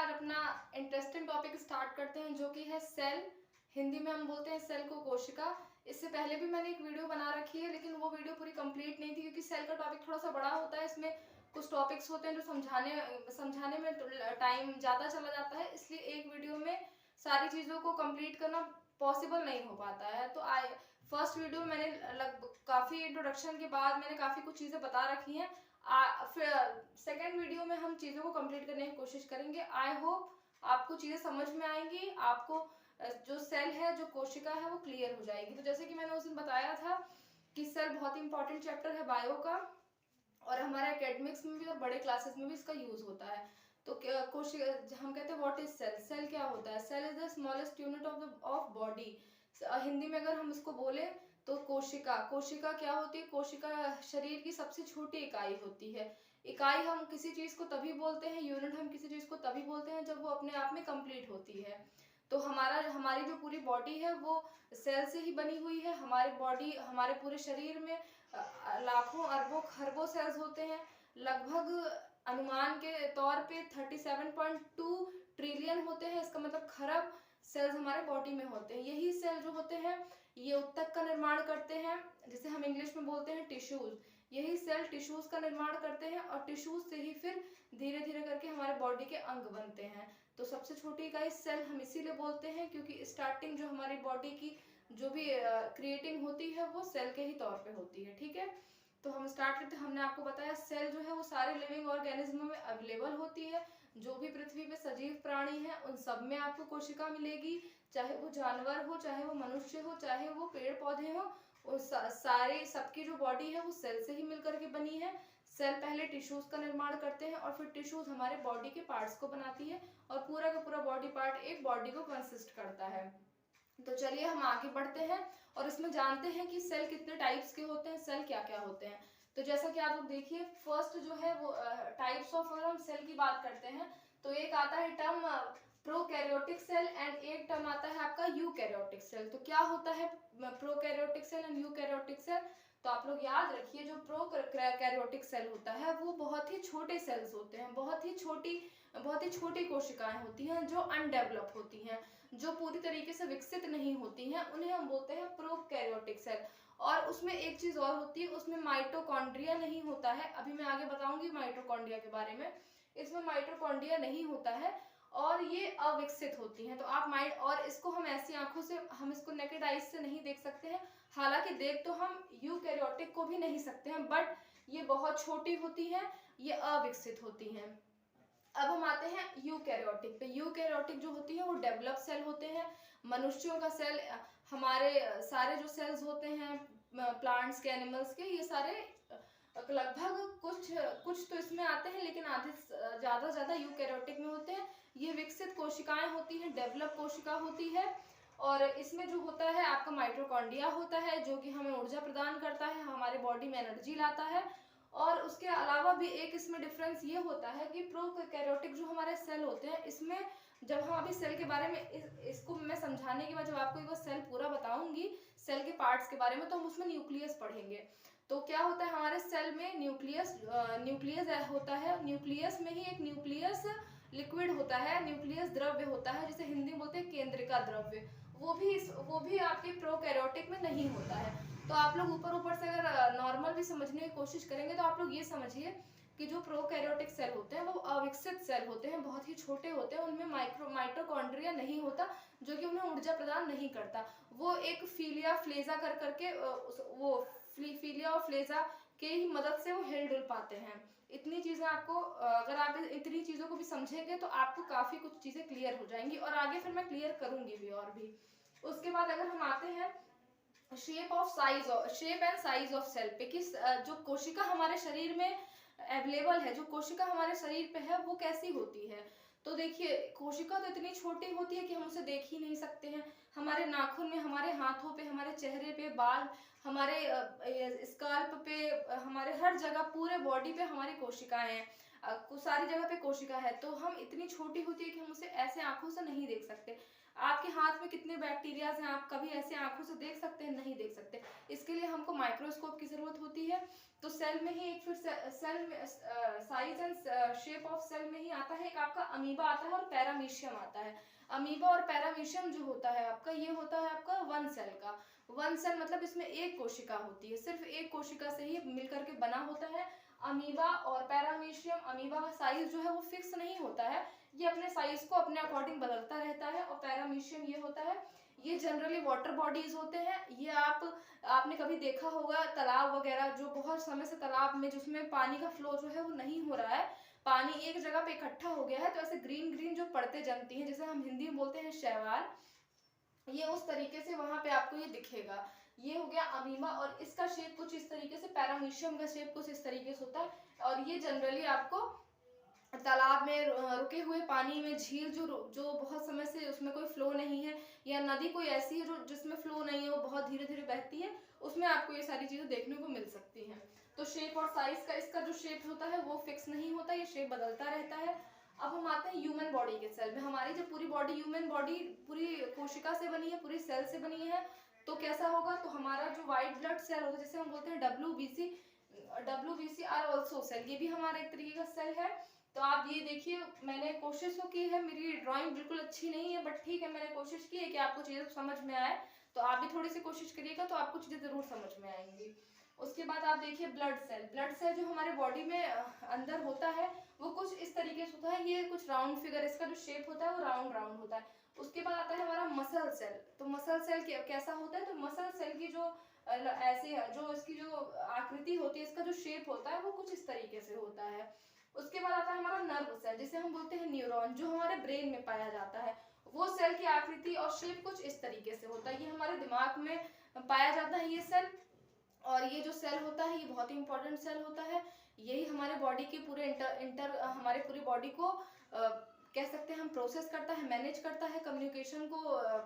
आज अपना interesting topic start करते हैं, जो कि है सेल। हिंदी में हम बोलते हैं सेल को कोशिका। इससे पहले भी मैंने एक वीडियो बना रखी है, लेकिन वो वीडियो पूरी कंप्लीट नहीं थी क्योंकि सेल का टॉपिक थोड़ा सा बड़ा होता है। इसमें कुछ टॉपिक्स होते हैं जो समझाने में टाइम ज़्यादा चला जाता है, इसलिए एक वीडियो में सारी चीज़ों को कंप्लीट करना पॉसिबल नहीं हो पाता है। तो फर्स्ट वीडियो मैंने काफ़ी इंट्रोडक्शन के बाद मैंने काफ़ी कुछ चीज़ें बता रखी हैं। फिर सेकेंड वीडियो में हम चीज़ों को कंप्लीट करने की कोशिश करेंगे। आई होप आपको चीज़ें समझ में आएंगी, आपको जो सेल है, जो कोशिका है, वो क्लियर हो जाएगी। तो जैसे कि मैंने उस दिन बताया था कि सेल बहुत इंपॉर्टेंट चैप्टर है बायो का, और हमारे एकेडमिक्स में भी और बड़े क्लासेस में भी इसका यूज होता है। तो कोशिका हम कहते हैं व्हाट इज सेल। सेल क्या होता है? Cell is the smallest unit of body. Hindi में अगर हम इसको बोले तो कोशिका क्या होती है? कोशिका शरीर की सबसे छोटी इकाई होती है। इकाई हम किसी चीज को तभी बोलते हैं, यूनिट हम किसी चीज को तभी बोलते हैं जब वो अपने आप में कंप्लीट होती है। तो हमारी जो पूरी बॉडी है वो सेल से ही बनी हुई है। हमारे पूरे शरीर में लाखों अरबों खरबों सेल्स होते हैं। लगभग अनुमान के तौर पे 37.2 ट्रिलियन होते हैं। इसका मतलब खरब सेल्स हमारे बॉडी में होते हैं। यही सेल जो होते हैं ये ऊतक का निर्माण करते हैं, जिसे हम इंग्लिश में बोलते हैं टिश्यूज। यही सेल टिश्यूज का निर्माण करते हैं और टिश्यूज से ही फिर धीरे धीरे करके हमारे बॉडी के अंग बनते हैं। तो सबसे छोटी इकाई सेल हम इसीलिए बोलते हैं क्योंकि स्टार्टिंग जो हमारी बॉडी की जो भी क्रिएटिंग होती है वो सेल के ही तौर पे होती है। ठीक है, तो हम स्टार्ट करते हैं। हमने आपको बताया सेल जो है वो सारे लिविंग ऑर्गेनिज्म में अवेलेबल होती है। जो भी पृथ्वी पे सजीव प्राणी है उन सब में आपको कोशिका मिलेगी, चाहे वो जानवर हो, चाहे वो मनुष्य हो, चाहे वो पेड़ पौधे हो। सारे सबकी जो बॉडी है वो सेल से ही मिलकर के बनी है। सेल पहले टिश्यूज का निर्माण करते हैं और फिर टिश्यूज हमारे बॉडी के पार्ट्स को बनाती है, और पूरा का पूरा बॉडी पार्ट एक बॉडी को कंसिस्ट करता है। तो चलिए हम आगे बढ़ते हैं और इसमें जानते हैं कि सेल कितने टाइप्स के होते हैं, सेल क्या क्या होते हैं। तो जैसा कि आप लोग देखिए, फर्स्ट जो है वो टाइप्स ऑफ, अगर हम सेल की बात करते हैं तो एक आता है टर्म प्रोकैरियोटिक सेल एंड एक टर्म आता है आपका यूकैरियोटिक सेल। तो क्या होता है prokaryotic cell and eukaryotic cell? तो आप लोग याद रखिए, जो प्रोकैरियोटिक सेल होता है वो बहुत ही छोटे सेल्स होते हैं, बहुत ही छोटी कोशिकाएं होती हैं जो अनडेवलप होती हैं, जो पूरी तरीके से विकसित नहीं होती हैं, उन्हें हम बोलते हैं प्रोकैरियोटिक सेल। और उसमें एक चीज और होती है, उसमें माइटोकॉन्ड्रिया नहीं होता है। अभी मैं आगे बताऊंगी माइटोकॉन्ड्रिया के बारे में। इसमें माइटोकॉन्ड्रिया नहीं होता है और ये अविकसित होती हैं। तो और इसको हम ऐसी आंखों से, हम इसको नेकेड आइज से नहीं देख सकते हैं। हालांकि देख तो हम यूकैरियोटिक को भी नहीं सकते हैं, बट ये बहुत छोटी होती हैं, ये अविकसित होती हैं। अब हम आते हैं यूकैरियोटिक पे। यूकैरियोटिक जो होती है वो डेवलप सेल होते हैं। मनुष्यों का सेल, हमारे सारे जो सेल्स होते हैं प्लांट्स के, एनिमल्स के, ये सारे लगभग कुछ तो इसमें आते हैं, लेकिन आधे ज्यादा यूकैरियोटिक में होते हैं। ये विकसित कोशिकाएं होती हैं, डेवलप कोशिका होती है। और इसमें जो होता है आपका माइटोकॉन्ड्रिया होता है, जो कि हमें ऊर्जा प्रदान करता है, हमारे बॉडी में एनर्जी लाता है। और उसके अलावा भी एक इसमें डिफरेंस ये होता है कि प्रोकैरियोटिक जो हमारे सेल होते हैं, इसमें जब हम अभी सेल के बारे में इसको मैं समझाने के बाद जब आपको एक बार सेल पूरा बताऊंगी, सेल के पार्ट्स के बारे में, तो हम उसमें न्यूक्लियस पढ़ेंगे। तो क्या होता है हमारे सेल में? न्यूक्लियस होता है। न्यूक्लियस में ही एक न्यूक्लियस लिक्विड होता है, न्यूक्लियस द्रव्य होता है, जिसे हिंदी में बोलते हैं केंद्रिका द्रव्य। वो भी आपके प्रोकैरियोटिक में नहीं होता है। तो आप लोग ऊपर से अगर नॉर्मल भी समझने की कोशिश करेंगे तो आप लोग ये समझिए कि जो प्रोकैरियोटिक सेल होते हैं वो अविकसित सेल होते हैं, बहुत ही छोटे होते हैं। उनमें माइटोकॉन्ड्रिया नहीं होता, जो कि उन्हें ऊर्जा प्रदान नहीं करता। वो एक फीलिया फ्लेजा कर करके वो फीलिया और फ्लेजा के ही मदद से वो हिल डुल पाते हैं। इतनी चीजें आपको, अगर आप इतनी चीजों को भी समझेंगे तो आपको काफी कुछ चीजें क्लियर हो जाएंगी, और आगे फिर मैं क्लियर करूंगी भी और भी। उसके बाद अगर हम आते हैं shape and size of cell पे, कि जो कोशिका हमारे शरीर में अवेलेबल है, जो कोशिका हमारे शरीर पे है, वो कैसी होती है। तो देखिए, कोशिका तो इतनी छोटी होती है कि हम उसे देख ही नहीं सकते हैं। हमारे नाखून में, हमारे हाथों पे, हमारे चेहरे पे, बाल, हमारे स्काल्प पे, हमारे हर जगह पूरे बॉडी पे हमारी कोशिकाएं हैं। सारी जगह पे कोशिका है, तो हम इतनी छोटी होती है कि हम उसे ऐसे आंखों से नहीं देख सकते। आपके हाथ में कितने बैक्टीरियाज हैं, आप कभी ऐसे आंखों से देख सकते हैं? नहीं देख सकते। इसके लिए हमको माइक्रोस्कोप की जरूरत होती है। तो सेल में ही एक फिर सेल में size and shape of cell में ही आता है एक आपका अमीबा आता है और पैरामीशियम आता है। अमीबा और पैरामीशियम जो होता है आपका, ये होता है आपका वन सेल का। वन सेल मतलब इसमें एक कोशिका होती है, सिर्फ एक कोशिका से ही मिलकर के बना होता है अमीबा और पैरामीशियम। अमीबा का साइज जो है वो फिक्स नहीं होता है, ये अपने साइज को अपने अकॉर्डिंग बदलता रहता है। और पैरामीशियम ये होता है, ये जनरली वाटर बॉडीज होते हैं। ये आपने कभी देखा होगा तालाब वगैरह, जो बहुत समय से तालाब में जिसमें पानी का फ्लो जो है वो नहीं हो रहा है, पानी एक जगह पे इकट्ठा हो गया है, तो ऐसे ग्रीन ग्रीन जो परतें जमती हैं, जिसे हम हिंदी में बोलते हैं शैवाल, ये उस तरीके से वहां पे आपको ये दिखेगा। ये हो गया अमीबा, और इसका शेप कुछ इस तरीके से, पैरामीशियम का शेप कुछ इस तरीके से होता है। और ये जनरली आपको तालाब में रुके हुए पानी में, झील जो बहुत समय से उसमें कोई फ्लो नहीं है, या नदी कोई ऐसी है जो जिसमें फ्लो नहीं है, वो बहुत धीरे धीरे बहती है, उसमें आपको ये सारी चीजें देखने को मिल सकती हैं। तो शेप और साइज का इसका जो शेप होता है वो फिक्स नहीं होता, ये शेप बदलता रहता है। अब हम आते हैं ह्यूमन बॉडी के सेल में। हमारी जो पूरी बॉडी, ह्यूमन बॉडी पूरी कोशिका से बनी है, पूरी सेल से बनी है। तो कैसा होगा, तो हमारा जो व्हाइट ब्लड सेल होता है, जिसे हम बोलते हैं WBC आर ऑल्सो सेल, ये भी हमारा एक तरीके का सेल है। तो आप ये देखिए, मैंने कोशिश तो की है, मेरी ड्राइंग बिल्कुल अच्छी नहीं है, बट ठीक है, मैंने कोशिश की है कि आपको चीजें समझ में आए। तो आप भी थोड़ी सी कोशिश करिएगा तो आपको चीजें जरूर समझ में आएंगी। उसके बाद आप देखिए ब्लड सेल। ब्लड सेल जो हमारे बॉडी में अंदर होता है वो कुछ इस तरीके से होता है, ये कुछ राउंड फिगर, इसका जो शेप होता है वो राउंड राउंड होता है। उसके बाद आता है हमारा मसल सेल। तो मसल सेल कैसा होता है, तो मसल सेल की जो ऐसे जो इसकी जो आकृति होती है, इसका जो शेप होता है वो कुछ इस तरीके से होता है। उसके बाद आता है हमारा नर्व सेल, जिसे हम बोलते हैं न्यूरॉन, जो हमारे ब्रेन में पाया जाता है। वो सेल की आकृति और शेप कुछ इस तरीके से होता है, ये हमारे दिमाग में पाया जाता है ये सेल। और ये जो सेल होता है ये बहुत ही इंपॉर्टेंट सेल होता है, यही हमारे बॉडी के पूरे हमारे पूरी बॉडी को कह सकते हैं हम प्रोसेस करता है, मैनेज करता है, कम्युनिकेशन को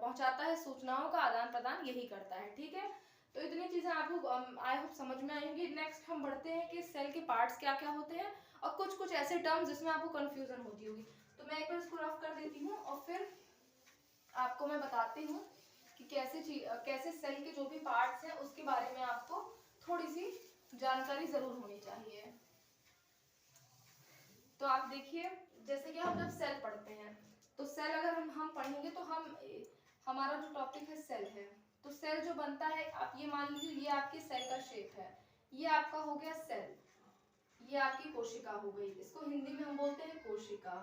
पहुंचाता है, सूचनाओं का आदान प्रदान यही करता है। ठीक है, तो इतनी चीजें आपको आई होप समझ में आएंगी। नेक्स्ट हम बढ़ते हैं कि सेल के पार्ट्स क्या क्या होते हैं, और कुछ कुछ ऐसे टर्म्स जिसमें आपको कंफ्यूजन होती होगी। तो मैं एक बार इसको रफ कर देती हूँ और फिर आपको मैं बताती हूँ कि कैसे सेल के जो भी पार्ट्स हैं उसके बारे में आपको थोड़ी सी जानकारी जरूर होनी चाहिए। तो आप देखिए, जैसे कि हम जब सेल पढ़ते हैं, तो सेल अगर हम पढ़ेंगे तो हमारा जो टॉपिक है सेल है। तो सेल जो बनता है, आप ये मान लीजिए ये आपकी सेल का शेप है, ये आपका हो गया सेल, ये आपकी कोशिका हो गई, इसको हिंदी में हम बोलते हैं कोशिका।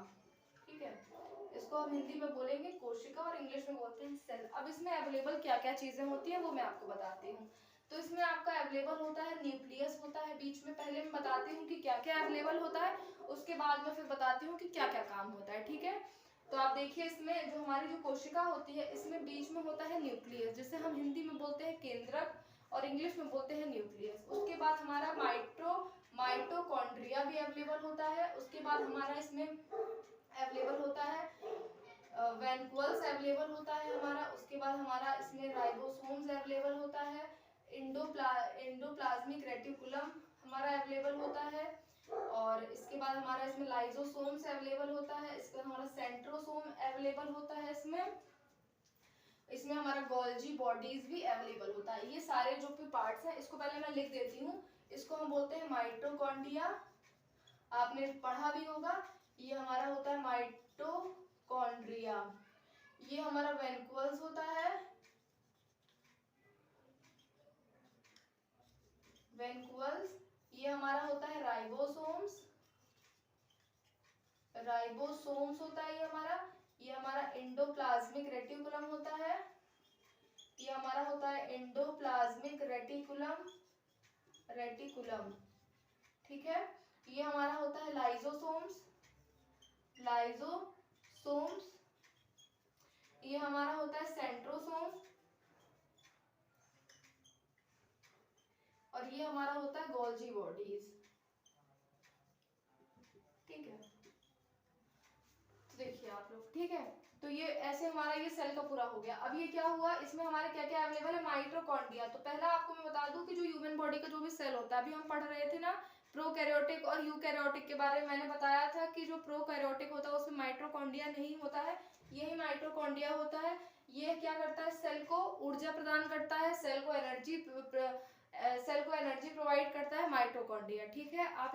ठीक है, इसको हम हिंदी में बोलेंगे कोशिका और इंग्लिश में बोलते हैं सेल। अब इसमें अवेलेबल क्या क्या चीजें होती है वो मैं आपको बताती हूँ। तो इसमें आपका अवेलेबल होता है न्यूक्लियस होता है बीच में, पहले मैं बताती हूँ कि क्या क्या अवेलेबल होता है, उसके बाद में फिर बताती हूँ कि क्या क्या काम होता है। ठीक है, तो आप देखिए, इसमें जो हमारी जो कोशिका होती है, इसमें बीच में होता है न्यूक्लियस, जिसे हम हिंदी में बोलते हैं केंद्रक और इंग्लिश में बोलते हैं न्यूक्लियस। उसके बाद हमारा माइटोकॉन्ड्रिया भी अवेलेबल होता है। उसके बाद हमारा इसमें अवेलेबल होता है वैनक्यूल्स अवेलेबल होता है हमारा। उसके बाद हमारा इसमें राइबोसोम्स अवेलेबल होता है, एंडोप्लाज्मिक रेटिकुलम हमारा अवेलेबल होता है, और इसके बाद हमारा इसमें लाइजोसोम्स अवेलेबल होता है। इसके बाद हमारा सेंट्रोसोम अवेलेबल होता है। इसमें हमारा गोल्जी बॉडीज भी अवेलेबल होता है। ये सारे जो भी पार्ट्स हैं, इसको पहले मैं लिख देती हूँ। इसको हम बोलते हैं माइटोकॉन्ड्रिया, आपने पढ़ा भी होगा। ये हमारा होता है माइटोकॉन्ड्रिया, ये हमारा वैनक्यूल्स होता है, वैनक्यूल्स। ये हमारा होता है राइबोसोम्स, राइबोसोम्स होता है ये हमारा। ये हमारा एंडोप्लाज्मिक रेटिकुलम होता है, ये हमारा होता है एंडोप्लाज्मिक रेटिकुलम। ठीक है, ये हमारा होता है लाइजोसोम्स, ये हमारा होता है सेंट्रोसोम, और ये हमारा होता है गोल्जी बॉडीज। ठीक है, देखिए आप लोग, ठीक है, तो ये ऐसे हमारा ये सेल का पूरा हो गया। अब ये क्या हुआ, इसमें हमारे क्या क्या अवेलेबल है, माइटोकॉन्ड्रिया। तो पहला आपको मैं बता दूं कि जो ह्यूमन बॉडी का जो भी सेल होता है, अभी हम पढ़ रहे थे ना प्रोकैरियोटिक और यूकैरियोटिक के बारे में मैंने बताया था कि जो प्रोकैरियोटिक होता है उसमें माइटोकॉन्ड्रिया नहीं होता है, यही माइटोकॉन्ड्रिया होता है। ये क्या करता है, सेल को ऊर्जा प्रदान करता है, सेल को एनर्जी प्रोवाइड करता है माइटोकॉन्ड्रिया। ठीक है, आप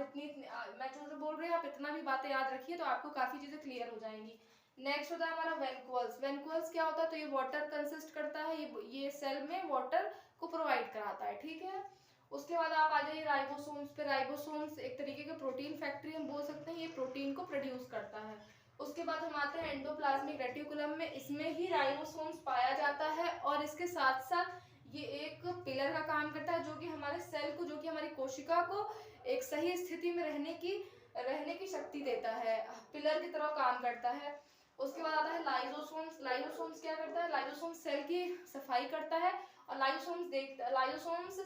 मैं जो बोल रही हूँ आप इतना भी बातें याद रखिए तो आपको काफी चीजें क्लियर हो जाएंगी। नेक्स्ट होता है हमारा वैनक्यूल्स। वैनक्यूल्स क्या होता है, तो ये वाटर कंसिस्ट करता है, ये सेल में वाटर को प्रोवाइड कराता है। ठीक है, उसके बाद आप आ जाइए राइबोसोम्स पे। राइबोसोम्स एक तरीके के प्रोटीन फैक्ट्री हम बोल सकते हैं, ये प्रोटीन को प्रोड्यूस करता है। उसके बाद हम आते हैं एंडोप्लाज्मिक रेटिकुलम में, इसमें ही राइबोसोम्स पाया जाता है और इसके साथ साथ ये एक पिलर का काम करता है जो कि हमारे सेल को, जो कि हमारी कोशिका को एक सही स्थिति में रहने की शक्ति देता है, पिलर की तरह काम करता है। उसके बाद आता है लाइसोसोम्स। लाइसोसोम्स क्या करता है, लाइसोसोम्स सेल की सफाई करता है और लाइसोसोम्स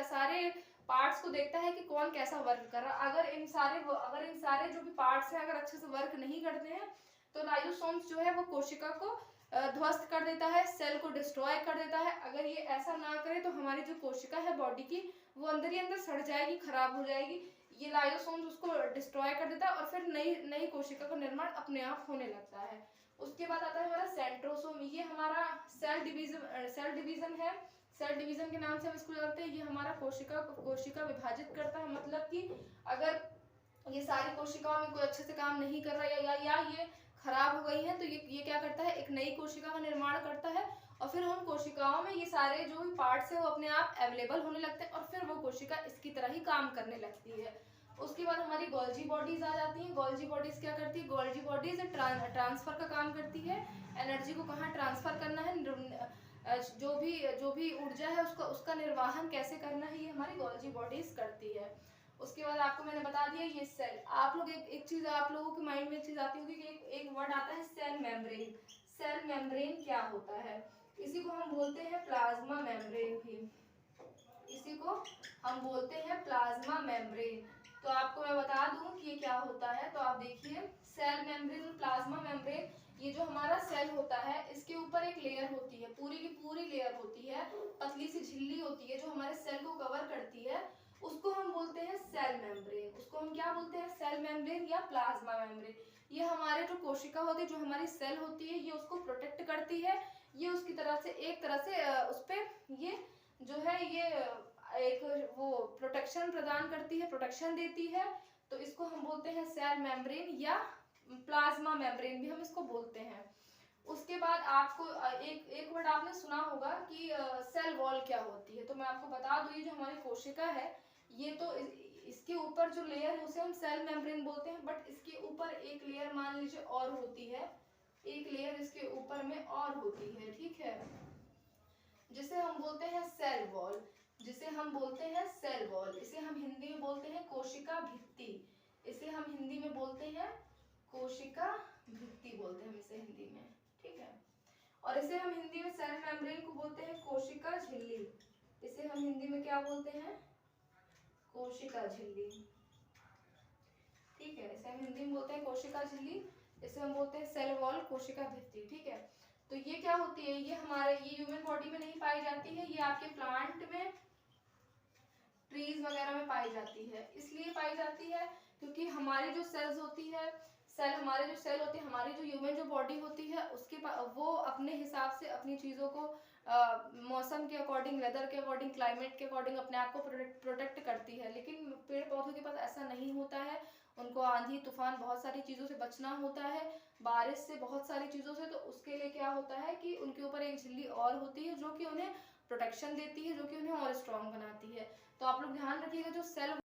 सारे पार्ट्स को देखता है कि कौन कैसा वर्क कर रहा है। अगर इन सारे जो भी पार्ट्स हैं अगर अच्छे से वर्क नहीं करते हैं तो लाइसोसोम्स जो है वो कोशिका को ध्वस्त कर देता है, सेल को डिस्ट्रॉय कर देता है। अगर ये ऐसा ना करे तो हमारी जो कोशिका है बॉडी की वो अंदर ही अंदर सड़ जाएगी, खराब हो जाएगी। ये लाइसोसोम्स उसको डिस्ट्रॉय कर देता है और फिर नई कोशिका का निर्माण अपने आप होने लगता है। उसके बाद आता है हमारा सेंट्रोसोम। ये हमारा सेल डिवीजन है, सेल डिवीजन के नाम से हम इसको जानते हैं। ये हमारा कोशिका विभाजित करता है, मतलब कि अगर ये सारी कोशिकाओं में कोई अच्छे से काम नहीं कर रहा है या ये खराब हो गई है तो ये क्या करता है, एक नई कोशिका का निर्माण करता है और फिर उन कोशिकाओं में ये सारे जो भी पार्ट्स है वो अपने आप अवेलेबल होने लगते हैं और फिर वो कोशिका इसकी तरह ही काम करने लगती है। उसके बाद हमारी गोल्जी बॉडीज आ जाती हैं। गोल्जी बॉडीज क्या करती है, गोल्जी बॉडीज ट्रांसफर का काम करती है, एनर्जी को कहाँ ट्रांसफर करना है, जो भी ऊर्जा है उसका निर्वाहन कैसे करना है, ये हमारी गोल्जी बॉडीज करती है। उसके बाद आपको मैंने बता दिया ये सेल। आप लोग एक चीज आप लोगों के माइंड में एक चीज आती होगी कि एक वर्ड आता है सेल मेम्ब्रेन। सेल मेम्ब्रेन क्या होता है, इसी को हम बोलते हैं प्लाज्मा मेम्ब्रेन भी, इसी को हम बोलते हैं प्लाज्मा मेम्ब्रेन। तो आपको मैं बता दूं कि ये क्या होता है, तो आप देखिए सेल मेम्ब्रेन और प्लाज्मा मेम्ब्रेन, ये जो हमारा सेल होता है इसके ऊपर एक लेयर होती है, पूरी की पूरी लेयर होती है, पतली सी झिल्ली होती है जो हमारे सेल को कवर करती है, उसको हम बोलते हैं सेल मेम्ब्रेन। उसको हम क्या बोलते हैं, सेल मेम्ब्रेन या प्लाज्मा मेम्ब्रेन। ये हमारे जो कोशिका होती है, जो हमारी सेल होती है, ये उसको प्रोटेक्ट करती है, ये उसकी तरह से एक तरह से उस पे ये जो है ये एक वो प्रोटेक्शन प्रदान करती है, प्रोटेक्शन देती है। तो इसको हम बोलते हैं सेल मेम्ब्रेन या प्लाज्मा मेम्ब्रेन भी हम इसको बोलते हैं। उसके बाद आपको एक वर्ड आपने सुना होगा कि सेल वॉल क्या होती है, तो मैं आपको बता दूं ये जो हमारी कोशिका है ये तो इसके ऊपर जो लेयर है उसे हम सेल मेम्ब्रेन बोलते हैं, बट इसके ऊपर एक लेयर मान लीजिए और होती है, एक लेयर इसके ऊपर में और होती है, ठीक है, जिसे हम बोलते हैं सेल वॉल, जिसे हम बोलते हैं सेल वॉल। इसे हम हिंदी में बोलते हैं कोशिका भित्ति, इसे हम हिंदी में बोलते हैं कोशिका भित्ति बोलते हैं इसे हिंदी में, ठीक है। और इसे हम हिंदी में सेल मेम्ब्रेन को बोलते हैं कोशिका झिल्ली, इसे हम हिंदी में क्या बोलते हैं, कोशिका झिल्ली, ठीक है। इसे हम हिंदी में बोलते हैं कोशिका झिल्ली, इसे हम बोलते हैं सेल वॉल, कोशिका भित्ति, ठीक है। तो ये क्या होती है, ये ह्यूमन बॉडी में नहीं पाई जाती है, ये आपके प्लांट में, ट्रीज वगैरह में पाई जाती है। इसलिए पाई जाती है क्योंकि हमारी जो सेल्स होती है, हमारे जो सेल होते हैं, हमारी जो ह्यूमन जो बॉडी होती है उसके वो अपने हिसाब से अपनी चीज़ों को मौसम के अकॉर्डिंग, वेदर के अकॉर्डिंग, क्लाइमेट के अकॉर्डिंग अपने आप को प्रोटेक्ट करती है। लेकिन पेड़ पौधों के पास ऐसा नहीं होता है, उनको आंधी तूफान बहुत सारी चीज़ों से बचना होता है, बारिश से, बहुत सारी चीज़ों से। तो उसके लिए क्या होता है कि उनके ऊपर एक झिल्ली और होती है जो कि उन्हें प्रोटेक्शन देती है, जो कि उन्हें और स्ट्रॉन्ग बनाती है। तो आप लोग ध्यान रखिएगा जो सेल